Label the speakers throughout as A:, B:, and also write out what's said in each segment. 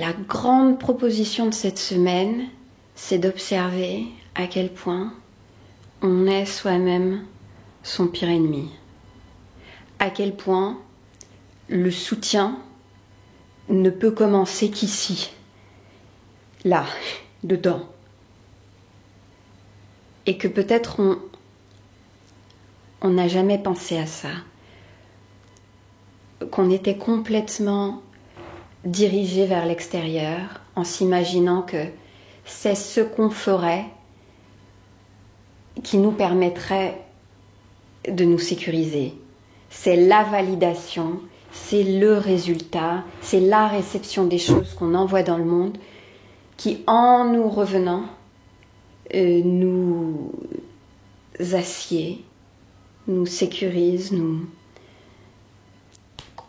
A: La grande proposition de cette semaine, c'est d'observer à quel point on est soi-même son pire ennemi. À quel point le soutien ne peut commencer qu'ici, là, dedans. Et que peut-être on n'a jamais pensé à ça. Qu'on était complètement dirigé vers l'extérieur en s'imaginant que c'est ce qu'on ferait qui nous permettrait de nous sécuriser. C'est la validation, c'est le résultat, c'est la réception des choses qu'on envoie dans le monde qui, en nous revenant, nous assied, nous sécurise, nous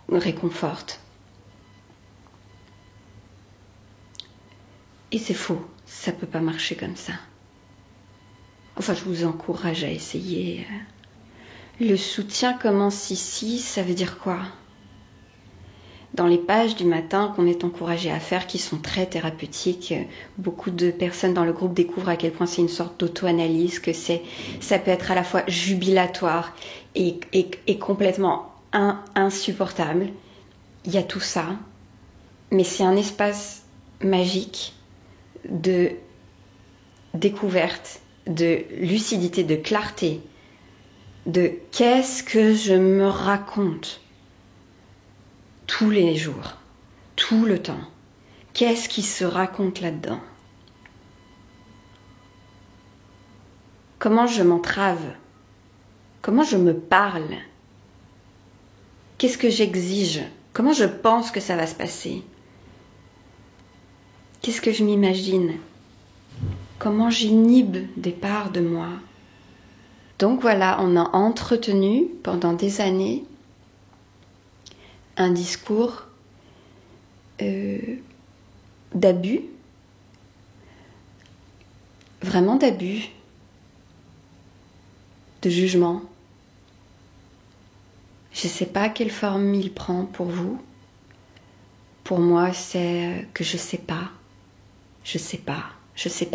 A: réconforte. Et c'est faux, ça peut pas marcher comme ça. Enfin, je vous encourage à essayer. Le soutien commence ici, ça veut dire quoi? Dans les pages du matin qu'on est encouragé à faire, qui sont très thérapeutiques, beaucoup de personnes dans le groupe découvrent à quel point c'est une sorte d'auto-analyse, que ça peut être à la fois jubilatoire et complètement insupportable. Il y a tout ça, mais c'est un espace magique de découverte, de lucidité, de clarté, de qu'est-ce que je me raconte tous les jours, tout le temps. Qu'est-ce qui se raconte là-dedans? Comment je m'entrave? Comment je me parle? Qu'est-ce que j'exige? Comment je pense que ça va se passer? Qu'est-ce que je m'imagine? Comment j'inhibe des parts de moi? Donc voilà, on a entretenu pendant des années un discours d'abus, vraiment d'abus, de jugement. Je ne sais pas quelle forme il prend pour vous. Pour moi, c'est que je sais pas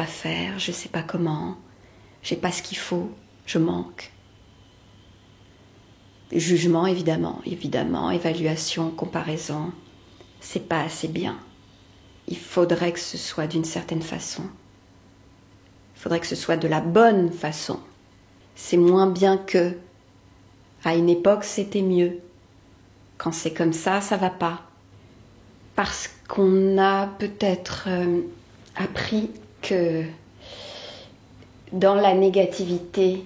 A: faire, je sais pas comment, j'ai pas ce qu'il faut, je manque. Jugement, évidemment, évaluation, comparaison, c'est pas assez bien. Il faudrait que ce soit d'une certaine façon. Il faudrait que ce soit de la bonne façon. C'est moins bien que. À une époque, c'était mieux. Quand c'est comme ça va pas. Parce qu'on a peut-être appris que dans la négativité,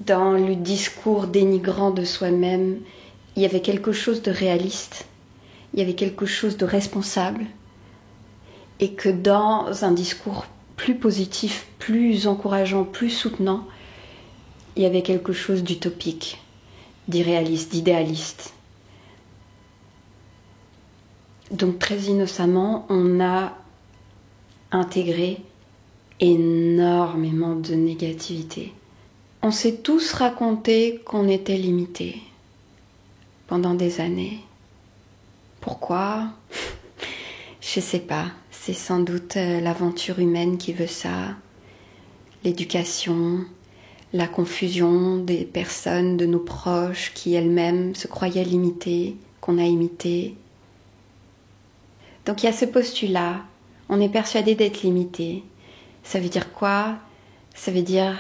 A: dans le discours dénigrant de soi-même, il y avait quelque chose de réaliste, il y avait quelque chose de responsable, et que dans un discours plus positif, plus encourageant, plus soutenant, il y avait quelque chose d'utopique, d'irréaliste, d'idéaliste. Donc très innocemment, on a intégré énormément de négativité. On s'est tous raconté qu'on était limités pendant des années. Pourquoi? Je sais pas. C'est sans doute l'aventure humaine qui veut ça. L'éducation, la confusion des personnes, de nos proches qui elles-mêmes se croyaient limitées, qu'on a imitées. Donc il y a ce postulat. On est persuadé d'être limité. Ça veut dire quoi? Ça veut dire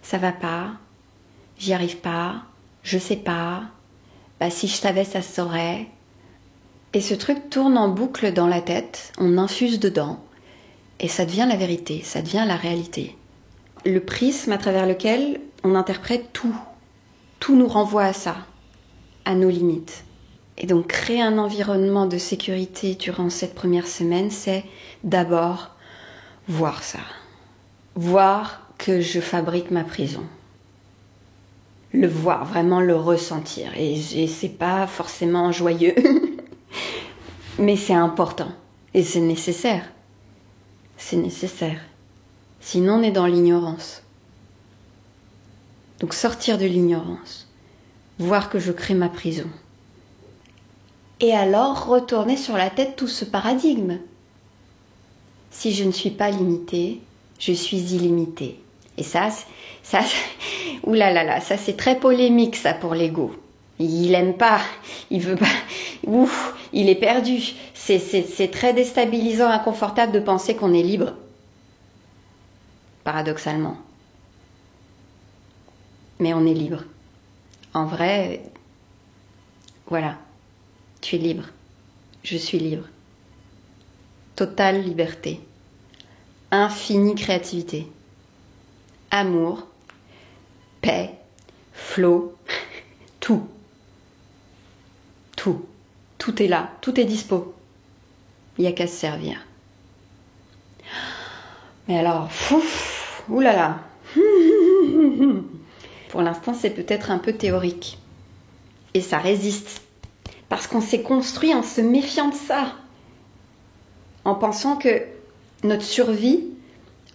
A: ça va pas, j'y arrive pas, je sais pas, si je savais ça se saurait. Et ce truc tourne en boucle dans la tête, on infuse dedans, et ça devient la vérité, ça devient la réalité. Le prisme à travers lequel on interprète tout nous renvoie à ça, à nos limites. Et donc créer un environnement de sécurité durant cette première semaine, c'est d'abord voir ça, voir que je fabrique ma prison. Le voir, vraiment le ressentir. Et c'est pas forcément joyeux, mais c'est important. Et c'est nécessaire. C'est nécessaire. Sinon, on est dans l'ignorance. Donc sortir de l'ignorance. Voir que je crée ma prison. Et alors retourner sur la tête tout ce paradigme. Si je ne suis pas limitée, je suis illimitée. Et ça, oulala, ça c'est très polémique ça pour l'ego. Il aime pas, il veut pas, ouf, il est perdu. C'est très déstabilisant, inconfortable de penser qu'on est libre. Paradoxalement. Mais on est libre. En vrai, voilà, tu es libre. Je suis libre. Totale liberté. Infinie créativité. Amour. Paix. Flot. Tout. Tout. Tout est là. Tout est dispo. Il n'y a qu'à se servir. Mais alors, oulala. Pour l'instant, c'est peut-être un peu théorique. Et ça résiste. Parce qu'on s'est construit en se méfiant de ça. En pensant que notre survie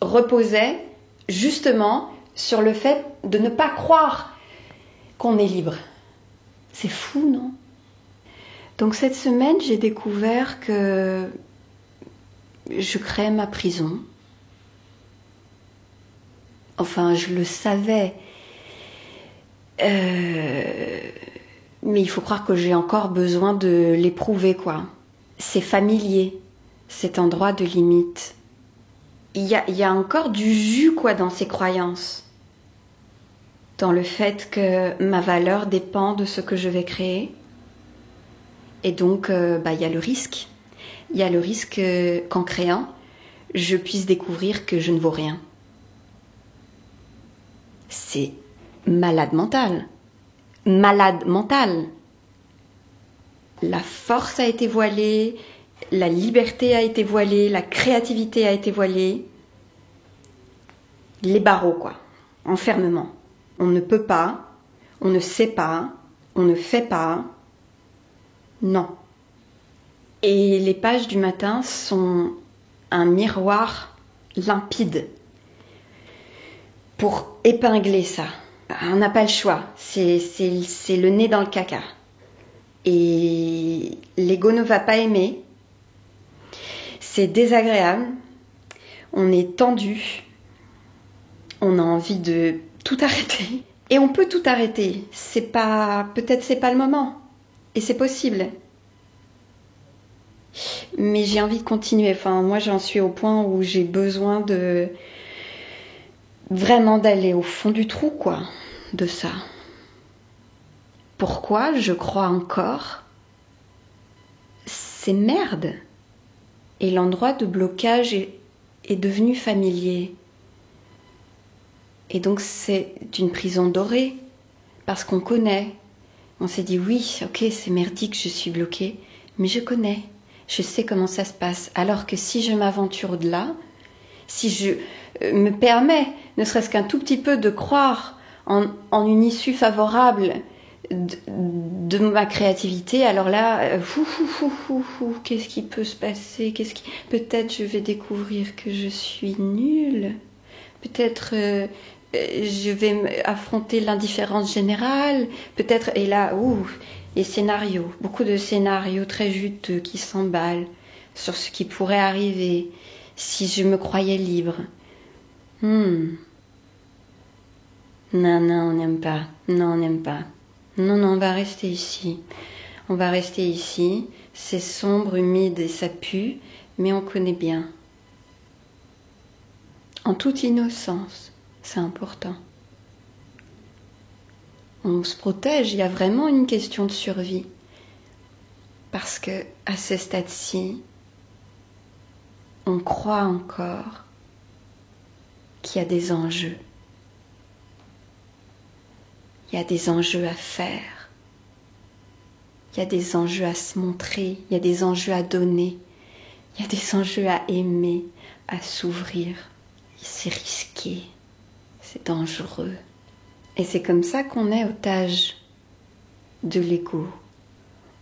A: reposait justement sur le fait de ne pas croire qu'on est libre. C'est fou, non? Donc cette semaine, j'ai découvert que je crée ma prison. Enfin, je le savais. Mais il faut croire que j'ai encore besoin de l'éprouver, quoi. C'est familier, cet endroit de limite. Il y a encore du jus, quoi, dans ces croyances. Dans le fait que ma valeur dépend de ce que je vais créer. Et donc, il y a le risque. Il y a le risque qu'en créant, je puisse découvrir que je ne vaux rien. C'est malade mental. Malade mental. La force a été voilée, la liberté a été voilée, la créativité a été voilée. Les barreaux, quoi. Enfermement. On ne peut pas, on ne sait pas, on ne fait pas. Non. Et les pages du matin sont un miroir limpide pour épingler ça. On n'a pas le choix. C'est le nez dans le caca. Et l'ego ne va pas aimer. C'est désagréable. On est tendu. On a envie de tout arrêter. Et on peut tout arrêter. Peut-être c'est pas le moment. Et c'est possible. Mais j'ai envie de continuer. Enfin, moi, j'en suis au point où j'ai besoin de vraiment d'aller au fond du trou, quoi, de ça. Pourquoi je crois encore ces merdes? Et l'endroit de blocage est devenu familier. Et donc c'est une prison dorée, parce qu'on connaît. On s'est dit oui, ok, c'est merdique, je suis bloquée, mais je connais, je sais comment ça se passe. Alors que si je m'aventure au-delà, si je me permets, ne serait-ce qu'un tout petit peu, de croire en une issue favorable de ma créativité, alors là, qu'est-ce qui peut se passer? Peut-être je vais découvrir que je suis nulle. Peut-être je vais affronter l'indifférence générale. Peut-être, et là, les scénarios, beaucoup de scénarios très juteux qui s'emballent sur ce qui pourrait arriver si je me croyais libre. Non, on n'aime pas. Non, on n'aime pas. Non, on va rester ici. On va rester ici. C'est sombre, humide et ça pue, mais on connaît bien. En toute innocence, c'est important. On se protège, il y a vraiment une question de survie. Parce que à ce stade-ci, on croit encore qu'il y a des enjeux. Il y a des enjeux à faire. Il y a des enjeux à se montrer. Il y a des enjeux à donner. Il y a des enjeux à aimer, à s'ouvrir. C'est risqué. C'est dangereux. Et c'est comme ça qu'on est otage de l'ego.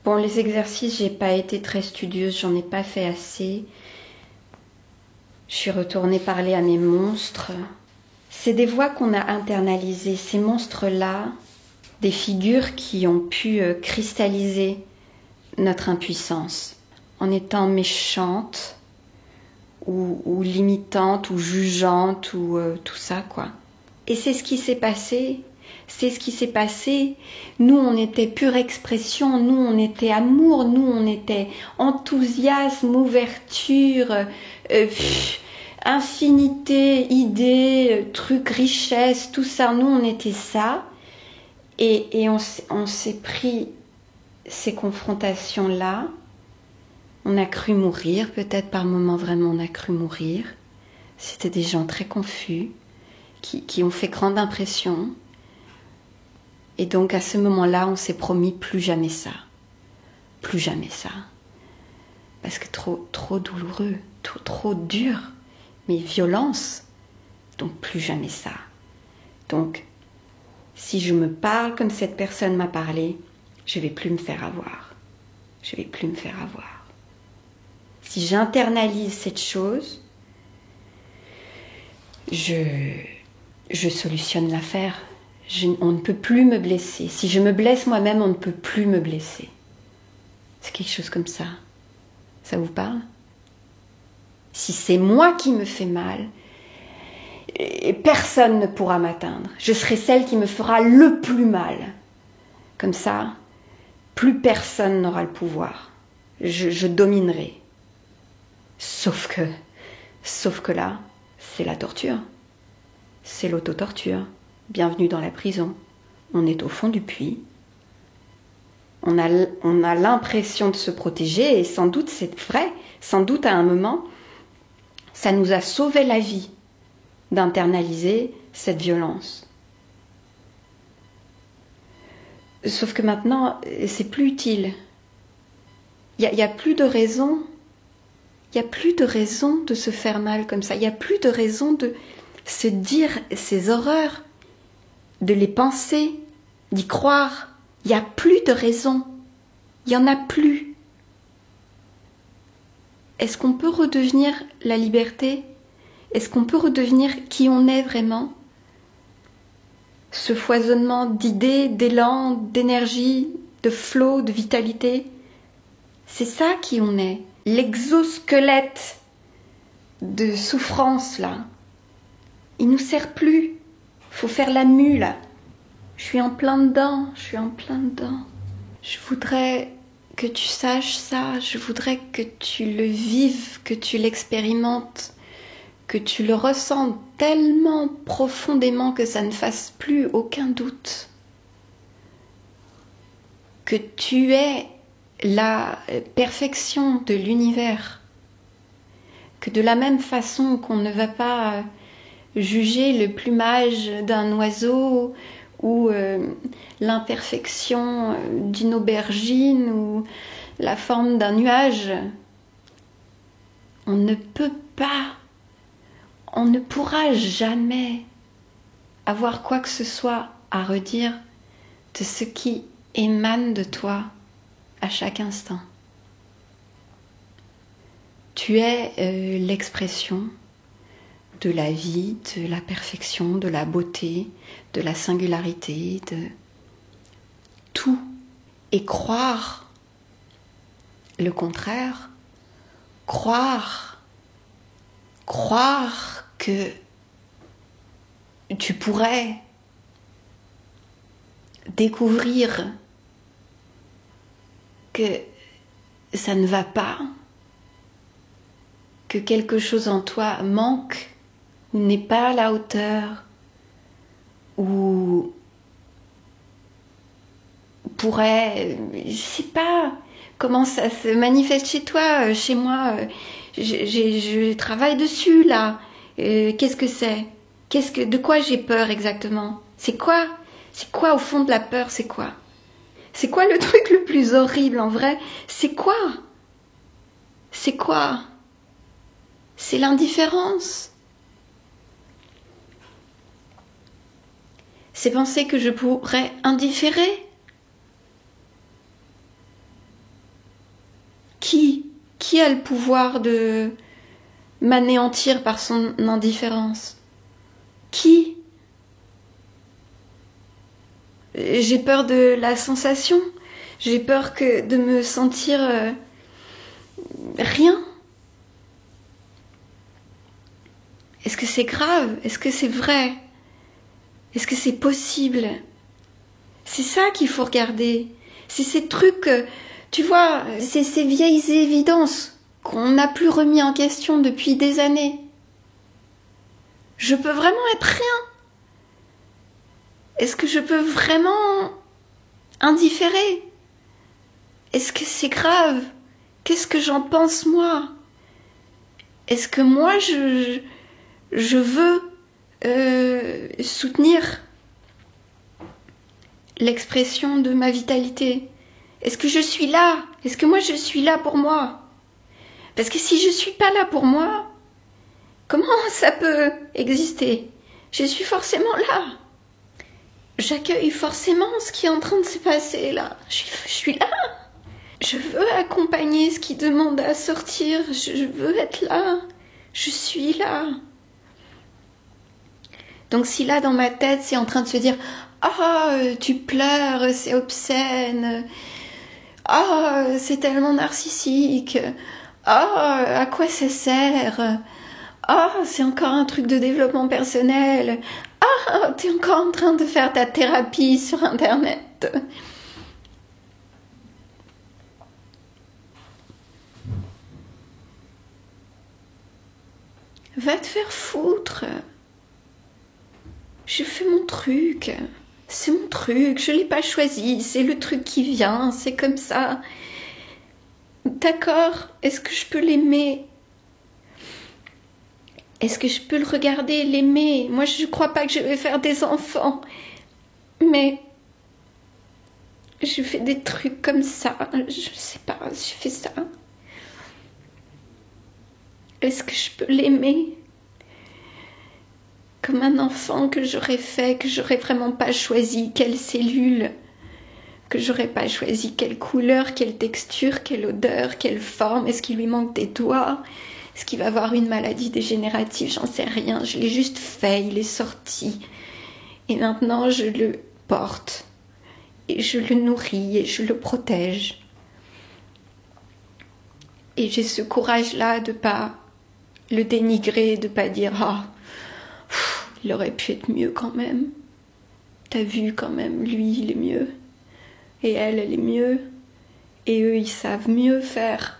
A: Bon, les exercices, j'ai pas été très studieuse, j'en ai pas fait assez. Je suis retournée parler à mes monstres. C'est des voix qu'on a internalisées, ces monstres-là, des figures qui ont pu cristalliser notre impuissance, en étant méchante ou limitante ou jugeante ou tout ça quoi. Et c'est ce qui s'est passé. C'est ce qui s'est passé. Nous, on était pure expression. Nous, on était amour. Nous, on était enthousiasme, ouverture, infinité, idées, trucs, richesse, tout ça. Nous, on était ça. Et on s'est pris ces confrontations-là. On a cru mourir. Peut-être par moments, vraiment, on a cru mourir. C'était des gens très confus, qui ont fait grande impression. Et donc à ce moment-là, on s'est promis plus jamais ça. Plus jamais ça. Parce que trop douloureux, trop dur, mais violence. Donc plus jamais ça. Donc, si je me parle comme cette personne m'a parlé, je vais plus me faire avoir. Je vais plus me faire avoir. Si j'internalise cette chose, je solutionne l'affaire. On ne peut plus me blesser. Si je me blesse moi-même, on ne peut plus me blesser. C'est quelque chose comme ça. Ça vous parle? Si c'est moi qui me fais mal, personne ne pourra m'atteindre. Je serai celle qui me fera le plus mal. Comme ça, plus personne n'aura le pouvoir. Je dominerai. Sauf que là, c'est la torture. C'est l'auto-torture. Bienvenue dans la prison. On est au fond du puits. On a l'impression de se protéger et sans doute c'est vrai. Sans doute à un moment, ça nous a sauvé la vie d'internaliser cette violence. Sauf que maintenant, c'est plus utile. Il y a plus de raison. Il y a plus de raison de se faire mal comme ça. Il y a plus de raison de se dire ces horreurs, de les penser, d'y croire. Il n'y a plus de raison. Il n'y en a plus. Est-ce qu'on peut redevenir la liberté? Est-ce qu'on peut redevenir qui on est vraiment? Ce foisonnement d'idées, d'élan, d'énergie, de flot, de vitalité, c'est ça qui on est. L'exosquelette de souffrance, là, il nous sert plus. Faut faire la mue, là. Je suis en plein dedans. Je voudrais que tu saches ça. Je voudrais que tu le vives, que tu l'expérimentes, que tu le ressentes tellement profondément que ça ne fasse plus aucun doute. Que tu es la perfection de l'univers. Que de la même façon qu'on ne va pas juger le plumage d'un oiseau ou l'imperfection d'une aubergine ou la forme d'un nuage, on ne peut pas, on ne pourra jamais avoir quoi que ce soit à redire de ce qui émane de toi à chaque instant. Tu es l'expression de la vie, de la perfection, de la beauté, de la singularité, de tout. Et croire le contraire, croire que tu pourrais découvrir que ça ne va pas, que quelque chose en toi manque, ou n'est pas à la hauteur, ou pourrait, je sais pas comment ça se manifeste chez toi, chez moi, je travaille dessus là. Qu'est-ce que c'est? De quoi j'ai peur exactement? C'est quoi au fond de la peur? C'est quoi? C'est quoi le truc le plus horrible en vrai? C'est quoi? C'est quoi? C'est l'indifférence. C'est penser que je pourrais indifférer. Qui a le pouvoir de m'anéantir par son indifférence? Qui? J'ai peur de la sensation. J'ai peur de me sentir rien. Est-ce que c'est grave? Est-ce que c'est vrai? Est-ce que c'est possible? C'est ça qu'il faut regarder. C'est ces trucs, tu vois, c'est ces vieilles évidences qu'on n'a plus remis en question depuis des années. Je peux vraiment être rien? Est-ce que je peux vraiment indifférer? Est-ce que c'est grave? Qu'est-ce que j'en pense moi? Est-ce que moi je veux soutenir l'expression de ma vitalité? Est-ce que je suis là? Est-ce que moi je suis là pour moi? Parce que si je suis pas là pour moi, comment ça peut exister? Je suis forcément là. J'accueille forcément ce qui est en train de se passer là. Je suis là. Je veux accompagner ce qui demande à sortir. Je veux être là. Je suis là. Donc si là dans ma tête c'est en train de se dire « Ah, tu pleures, c'est obscène. Ah, c'est tellement narcissique. Ah, à quoi ça sert? Ah, c'est encore un truc de développement personnel. Ah, t'es encore en train de faire ta thérapie sur Internet. » Va te faire foutre. Je fais mon truc. C'est mon truc, je l'ai pas choisi, c'est le truc qui vient, c'est comme ça. D'accord, est-ce que je peux l'aimer? Est-ce que je peux le regarder, l'aimer? Moi, je crois pas que je vais faire des enfants. Mais je fais des trucs comme ça, je sais pas, je fais ça. Est-ce que je peux l'aimer? Comme un enfant que j'aurais fait, que j'aurais vraiment pas choisi, quelle cellule, que j'aurais pas choisi, quelle couleur, quelle texture, quelle odeur, quelle forme, est-ce qu'il lui manque des doigts? Est-ce qu'il va avoir une maladie dégénérative? J'en sais rien, je l'ai juste fait, il est sorti. Et maintenant je le porte, et je le nourris, et je le protège. Et j'ai ce courage-là de pas le dénigrer, de pas dire « Ah, il aurait pu être mieux quand même. T'as vu quand même, lui il est mieux. Et elle est mieux. Et eux ils savent mieux faire. »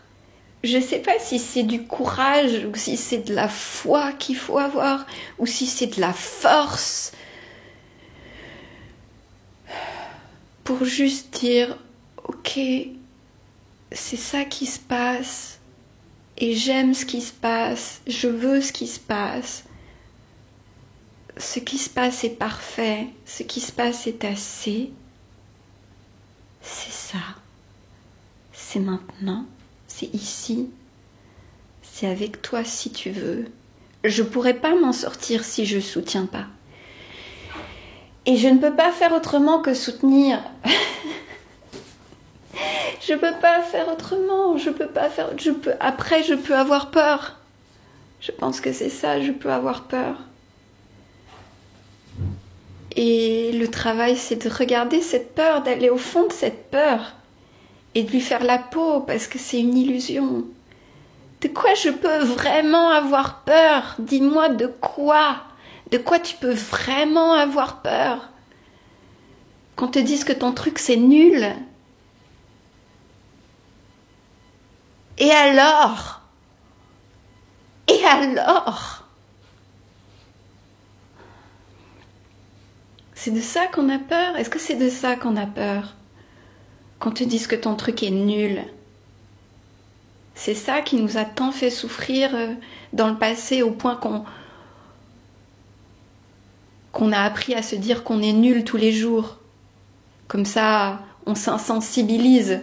A: Je sais pas si c'est du courage ou si c'est de la foi qu'il faut avoir ou si c'est de la force pour juste dire ok, c'est ça qui se passe et j'aime ce qui se passe, je veux ce qui se passe. Ce qui se passe est parfait, ce qui se passe est assez. C'est ça. C'est maintenant, c'est ici. C'est avec toi si tu veux. Je pourrais pas m'en sortir si je soutiens pas. Et je ne peux pas faire autrement que soutenir. Je peux pas faire autrement, après je peux avoir peur. Je pense que c'est ça, je peux avoir peur. Et le travail, c'est de regarder cette peur, d'aller au fond de cette peur et de lui faire la peau parce que c'est une illusion. De quoi je peux vraiment avoir peur? Dis-moi de quoi? De quoi tu peux vraiment avoir peur? Qu'on te dise que ton truc c'est nul? Et alors? Et alors? C'est de ça qu'on a peur? Est-ce que c'est de ça qu'on a peur? Qu'on te dise que ton truc est nul? C'est ça qui nous a tant fait souffrir dans le passé au point qu'on a appris à se dire qu'on est nul tous les jours. Comme ça, on s'insensibilise.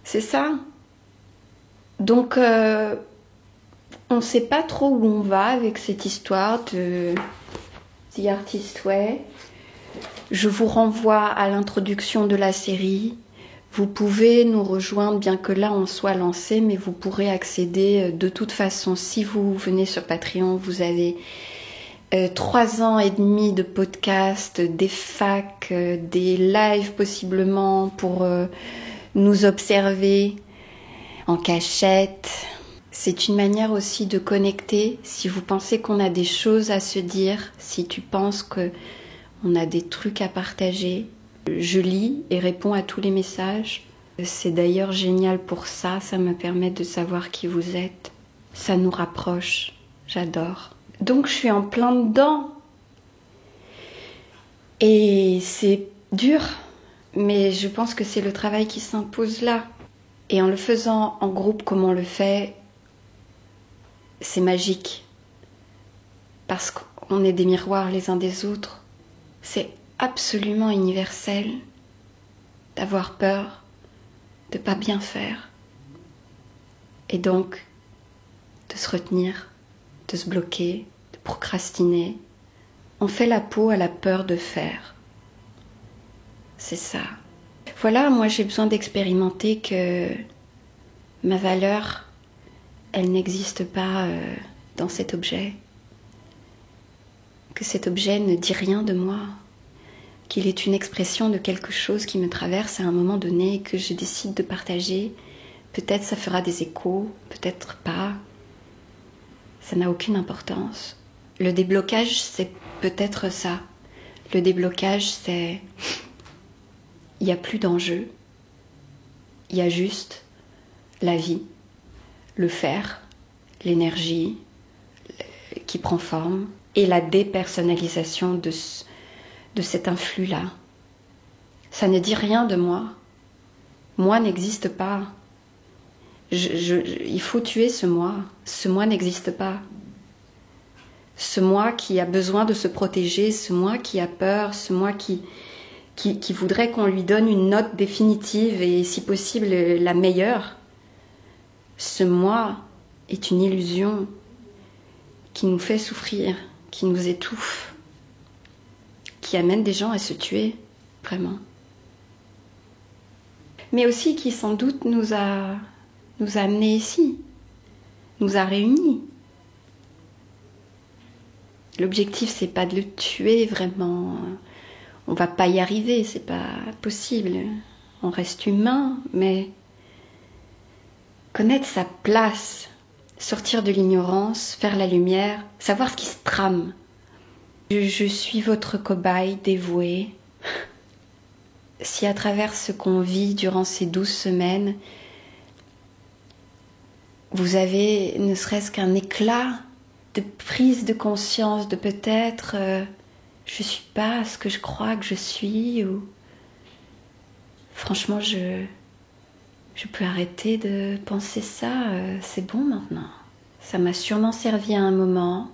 A: C'est ça. Donc, on ne sait pas trop où on va avec cette histoire de The Artist Way. Je vous renvoie à l'introduction de la série. Vous pouvez nous rejoindre, bien que là on soit lancé, mais vous pourrez accéder de toute façon. Si vous venez sur Patreon, vous avez 3 ans et demi de podcasts, des facs, des lives possiblement pour nous observer en cachette. C'est une manière aussi de connecter. Si vous pensez qu'on a des choses à se dire, si tu penses qu'on a des trucs à partager, je lis et réponds à tous les messages. C'est d'ailleurs génial pour ça, ça me permet de savoir qui vous êtes. Ça nous rapproche, j'adore. Donc je suis en plein dedans. Et c'est dur, mais je pense que c'est le travail qui s'impose là. Et en le faisant en groupe comme on le fait, c'est magique. Parce qu'on est des miroirs les uns des autres. C'est absolument universel d'avoir peur, de pas bien faire. Et donc, de se retenir, de se bloquer, de procrastiner. On fait la peau à la peur de faire. C'est ça. Voilà, moi j'ai besoin d'expérimenter que ma valeur, elle n'existe pas dans cet objet. Que cet objet ne dit rien de moi. Qu'il est une expression de quelque chose qui me traverse à un moment donné et que je décide de partager. Peut-être ça fera des échos, peut-être pas. Ça n'a aucune importance. Le déblocage, c'est peut-être ça. Le déblocage, c'est... Il n'y a plus d'enjeu. Il y a juste la vie, le faire, l'énergie qui prend forme et la dépersonnalisation de cet influx-là. Ça ne dit rien de moi. Moi n'existe pas. Il faut tuer ce moi. Ce moi n'existe pas. Ce moi qui a besoin de se protéger, ce moi qui a peur, ce moi qui voudrait qu'on lui donne une note définitive et si possible la meilleure. Ce moi est une illusion qui nous fait souffrir, qui nous étouffe, qui amène des gens à se tuer, vraiment. Mais aussi qui sans doute nous a amenés ici, nous a réunis. L'objectif, c'est pas de le tuer vraiment. On va pas y arriver, c'est pas possible. On reste humain, mais connaître sa place, sortir de l'ignorance, faire la lumière, savoir ce qui se trame. Je suis votre cobaye dévouée. Si à travers ce qu'on vit durant ces 12 semaines, vous avez ne serait-ce qu'un éclat de prise de conscience de peut-être je suis pas ce que je crois que je suis, ou franchement je peux arrêter de penser ça, c'est bon maintenant. Ça m'a sûrement servi à un moment,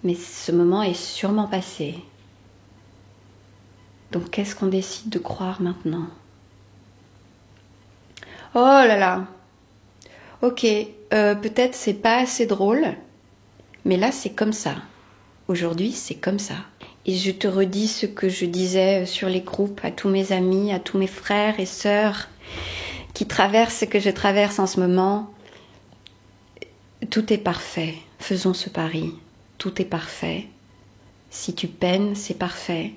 A: mais ce moment est sûrement passé. Donc qu'est-ce qu'on décide de croire maintenant? Oh là là. Ok, peut-être c'est pas assez drôle, mais là c'est comme ça. Aujourd'hui c'est comme ça. Et je te redis ce que je disais sur les groupes à tous mes amis, à tous mes frères et sœurs qui traversent ce que je traverse en ce moment. Tout est parfait. Faisons ce pari. Tout est parfait. Si tu peines, c'est parfait.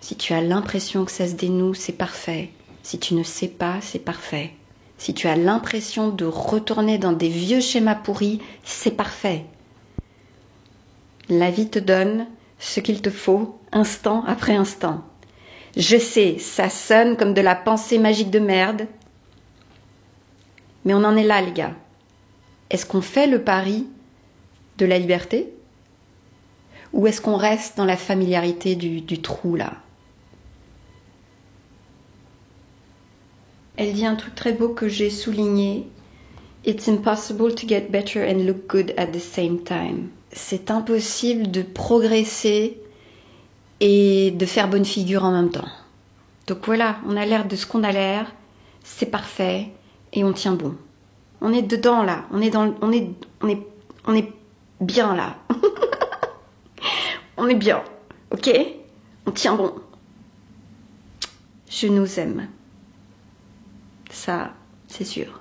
A: Si tu as l'impression que ça se dénoue, c'est parfait. Si tu ne sais pas, c'est parfait. Si tu as l'impression de retourner dans des vieux schémas pourris, c'est parfait. La vie te donne ce qu'il te faut, instant après instant. Je sais, ça sonne comme de la pensée magique de merde, mais on en est là, les gars. Est-ce qu'on fait le pari de la liberté? Ou est-ce qu'on reste dans la familiarité du trou, là? Elle dit un truc très beau que j'ai souligné. It's impossible to get better and look good at the same time. C'est impossible de progresser et de faire bonne figure en même temps. Donc voilà, on a l'air de ce qu'on a l'air, c'est parfait et on tient bon. On est dedans là, on est bien là. On est bien, ok? On tient bon. Je nous aime. Ça, c'est sûr.